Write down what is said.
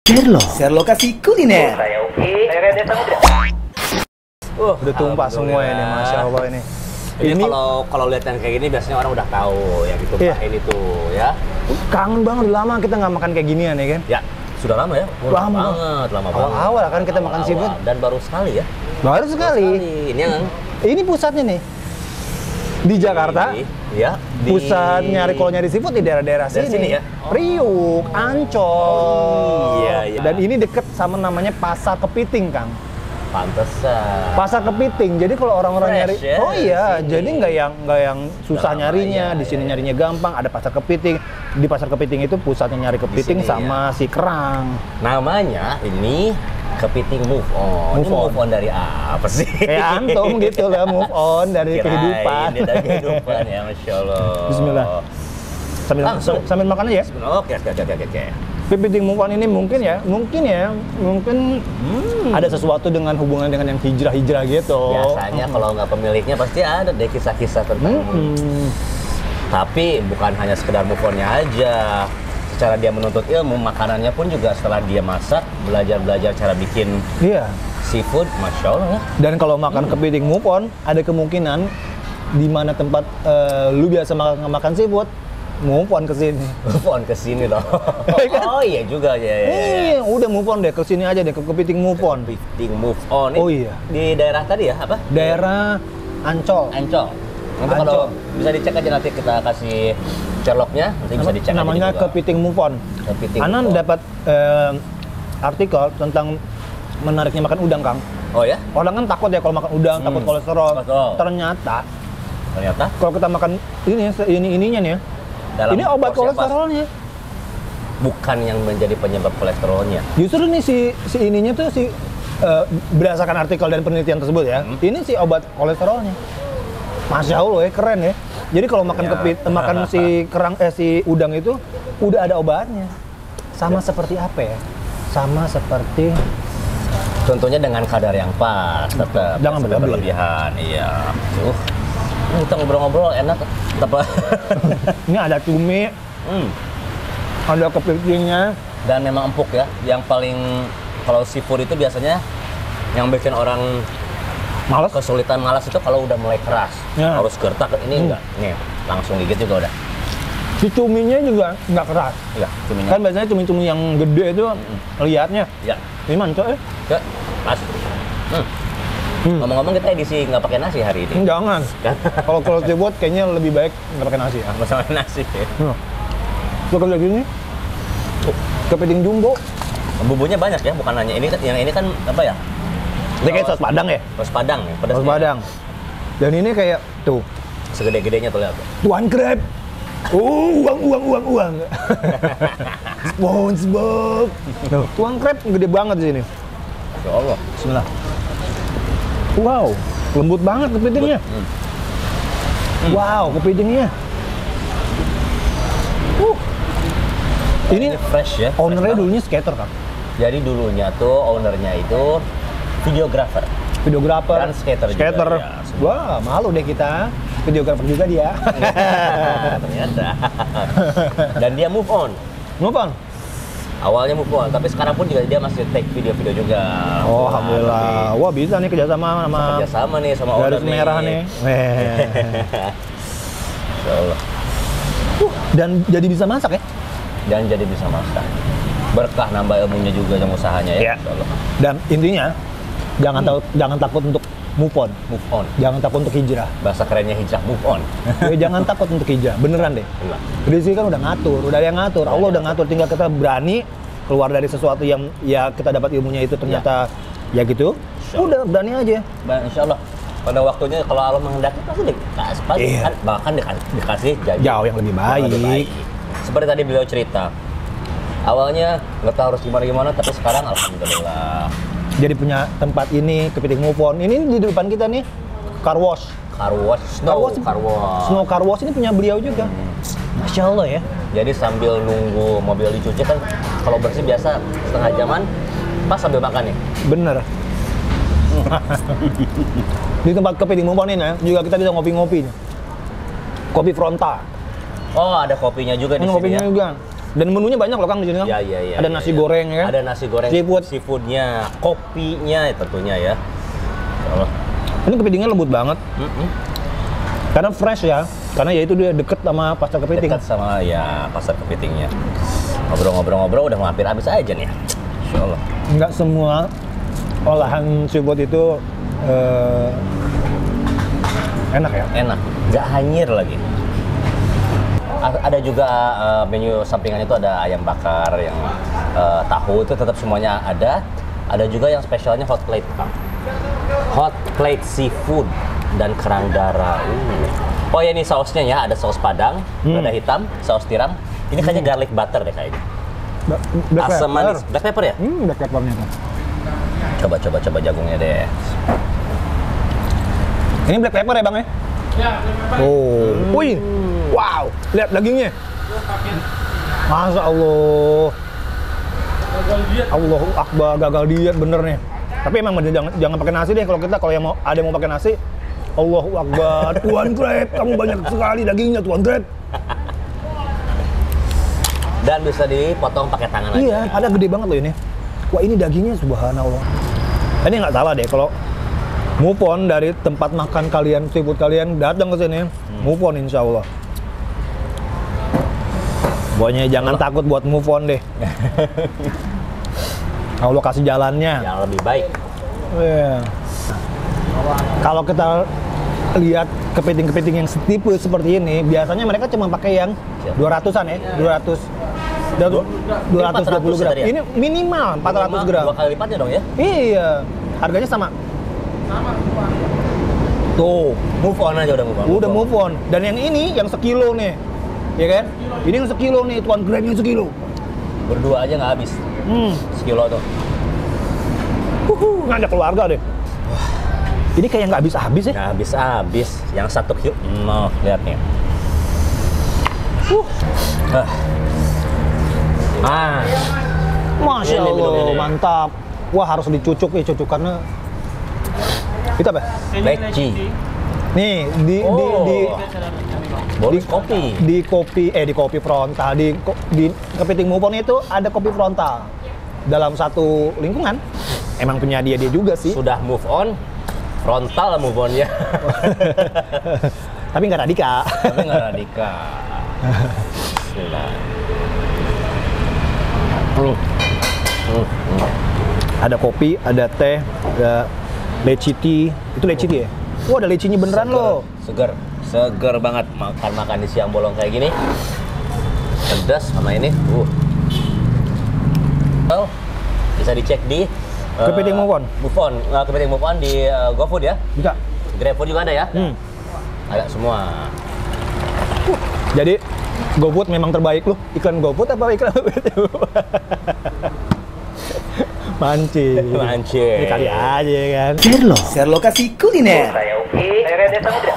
Sherlokasi kuliner. Saya Uki, saya Rede Samudra. Udah tumpah semua ini, Masya Allah ini. Ini kalau lihat yang kayak gini biasanya orang udah tahu yang itu Iya. ini tuh ya. Kangen banget, udah lama kita nggak makan kayak ginian ya kan? Ya, sudah lama ya? Lama banget. Awal-awal kan kita makan seafood. Dan baru sekali ya. Baru sekali. Ini yang Ini pusatnya nih. Di Jakarta. Ya. Pusat kalau nyari seafood di daerah-daerah Dari sini. sini ya? Priuk, Ancol. Iya. Dan ini deket sama namanya Pasar Kepiting, Kang. Pantesan. Pasar Kepiting. Jadi kalau orang-orang Fresh nyari, ya, oh iya, di sini. jadi nggak yang susah Gampang, nyarinya. iya, Di sini iya. nyarinya gampang. Ada Pasar Kepiting. Di Pasar Kepiting itu pusatnya nyari kepiting sini, sama si kerang. Namanya ini Kepiting Move On. Move Ini on. move on dari apa sih? Kayak antum gitu lah, move on dari Kirain kehidupan. dia dari kehidupan ya, Masya Allah. Bismillah. Langsung. Sambil makan aja ya. Oke. Kepiting move on ini mungkin ada sesuatu dengan hubungan dengan yang hijrah gitu. Biasanya kalau nggak pemiliknya pasti ada deh kisah-kisah tentang. Tapi bukan hanya sekedar move on-nya aja. Secara dia menuntut ilmu, makanannya pun juga setelah dia masak, belajar cara bikin Iya. seafood, Masya Allah. Dan kalau makan kepiting move on, ada kemungkinan di mana tempat lu biasa makan seafood, move on ke sini. Move on ke sini loh. Oh iya juga ya. Iya, udah move on deh ke sini aja deh ke kepiting move on. Kepiting Move On. Oh iya. Di daerah tadi ya, apa? Daerah Ancol. Ancol. Nanti kalau bisa dicek aja, nanti kita kasih Sherlocknya, nanti bisa dicek Namanya aja juga. Kepiting Move On. Kepiting Anan Move On. dapat artikel tentang menariknya makan udang, Kang. Oh ya? Orang kan takut ya kalau makan udang, takut kolesterol. Kolesterol. Ternyata Ternyata kalau kita makan ininya nih ya, dalam ini obat porsi apa? kolesterolnya. Bukan yang menjadi penyebab kolesterolnya. Justru nih si ininya tuh berdasarkan artikel dan penelitian tersebut ya, ini si obat kolesterolnya. Masya Allah ya, keren ya. Jadi kalau makan Ya. makan si udang itu udah ada obatnya. Sama seperti apa ya? Sama seperti Tentunya dengan kadar yang pas, tetap Jangan sampai berlebih. berlebihan. Iya. Kita ngobrol-ngobrol enak. Tetap. ini ada cumi, ada kepitingnya. Dan memang empuk ya. Yang paling kalau seafood itu biasanya yang bikin orang Males. kesulitan malas itu kalau udah mulai keras. Ya. Harus gertak, ini enggak. Nih, langsung gigit juga udah. Si cuminya juga nggak keras. Iya, cuminya. Kan biasanya cumi-cumi yang gede itu liatnya. Ya. Ini mancok ya? Ya, pas. Ngomong-ngomong kita edisi nggak pakai nasi hari ini. Jangan. Kalau seafood kayaknya lebih baik nggak pakai nasi ya. Sama nasi. Lo kayak gini, kepiting jumbo. Bumbunya banyak ya, bukan hanya ini kan. Yang ini kan apa ya? Dia kayak saus padang ya? Saus padang ya, pedasnya. Saus padang. Dan ini kayak tuh, Segede-gedenya tuh lihat. Tuan Crab. Uang. SpongeBob. Tuh, Tuan Crab gede banget di sini. Ya Allah. Bismillah. Wow, lembut banget kepitingnya. Wow, kepitingnya. Ini fresh ya. ownernya fresh dulunya skater kan? banget. Jadi dulunya tuh ownernya itu videographer Videografer. dan skater juga. Skater. Ya, semua. Wah, malu deh kita. Videografer juga dia. Ternyata. Dan dia move on. Move on. Awalnya move on, tapi sekarang pun juga dia masih take video-video juga. Oh, alhamdulillah. Wah, bisa nih kerjasama sama Kerjasama nih sama garis owner merah nih. Insya Allah. Dan jadi bisa masak ya? Dan jadi bisa masak. Berkah nambah ilmunya juga yang usahanya ya. Iya. Insya Allah. Dan intinya jangan takut untuk move on. Move on. Jangan takut untuk hijrah. Bahasa kerennya hijrah, move on. Jangan takut untuk hijrah. Beneran deh. Enggak. Rizky kan udah ngatur, udah ada yang ngatur. Allah udah ngatur, tinggal kita berani keluar dari sesuatu yang ya kita dapat ilmunya itu ternyata ya gitu. Udah berani aja. Insya Allah. Pada waktunya kalau Allah menghendaki pasti dikasih, Iya. bahkan dikasih janji. Jauh yang lebih baik. Seperti tadi beliau cerita, awalnya nggak tahu harus gimana, tapi sekarang alhamdulillah. Jadi punya tempat ini, kepiting move on. Ini di depan kita nih, car wash. Car wash, snow car wash. Snow car wash ini punya beliau juga. Masya Allah ya. Jadi sambil nunggu mobil dicuci kan, kalau bersih biasa setengah jaman, pas sambil makan nih. Bener. Di tempat kepiting move on ini ya, juga kita bisa ngopi-ngopi. Kopi Fronta. Oh, ada kopinya juga di Ini sini kopinya ya. juga. Dan menunya banyak loh Kang di sini Kang. Iya. Ada nasi goreng ya. Ada nasi goreng, Seafood. seafoodnya, kopinya tentunya ya. Allah. Ini kepitingnya lembut banget. Karena fresh ya. Karena ya itu dia deket sama pasar kepiting. Dekat sama ya pasar kepitingnya. Ngobrol-ngobrol udah mau hampir habis aja nih. Insya Allah. Nggak semua olahan seafood itu enak ya. Enak, nggak hanyir lagi. Ada juga menu sampingan itu ada ayam bakar yang tahu itu tetap semuanya ada. Ada juga yang spesialnya hot plate, Bang. Hot plate seafood dan kerang darah. Oh ya ini sausnya ya, ada saus padang, ada hitam, saus tiram. Ini kayaknya garlic butter deh kayaknya. Asam manis, black pepper ya? Black peppernya tuh. Coba jagungnya deh. Ini black pepper ya Bang ya? Ya, Oh, wih, wow, lihat dagingnya. Masya Allah. Allahu Akbar, gagal diet bener nih. Tapi emang jangan pakai nasi deh kalau yang ada yang mau pakai nasi. Allahu Akbar, Tuan Grab, kamu banyak sekali dagingnya Tuan Grab. Dan bisa dipotong pakai tangan aja. Iya, ada gede banget loh ini. Wah ini dagingnya subhanallah. Ini nggak salah deh kalau move on dari tempat makan kalian, seafood kalian, datang ke sini, move on insya Allah. Pokoknya jangan takut buat move on deh. Allah kasih jalannya. Yang lebih baik. Iya. Kalau kita lihat kepiting-kepiting yang setipe seperti ini, biasanya mereka cuma pakai yang 200-an ya, 220 gram. ya? Ini minimal 400 gram. 2 kali lipatnya dong ya? Iya, harganya sama. Tuh, Move on aja udah move on. udah move on. Dan yang ini yang sekilo nih, ya kan? Ini yang sekilo nih, Tuan Grab yang sekilo. Berdua aja nggak habis. Sekilo tuh. Ngajak keluarga deh. Ini kayak nggak habis-habis ya? Nggak habis-habis. Yang 1 kilo, lihat nih. Masya Ini, Allah, ini. mantap. Wah harus dicucuk ya, cucukannya. Itu apa? Leci. Nih, Bonus kopi. di kopi frontal, di kepiting move on itu ada kopi frontal dalam satu lingkungan. Emang punya dia juga sih. Sudah move on, frontal move on ya. Tapi nggak radikal. Tapi nggak radikal. Bismillah. Ada kopi, ada teh, ada leci tea. Itu leci tea ya? Wah, ada lecinya beneran loh. Seger banget makan di siang bolong kayak gini. Pedas sama ini. Well, bisa dicek di Kepiting Move On. Kepiting Move On di GoFood ya. Bisa. GrabFood juga ada ya. Ada semua. Jadi GoFood memang terbaik loh. Iklan GoFood apa iklan Mancing. Mancing. Ini kali aja kan. Serlo kasih kuliner. Saya Rede Samudra.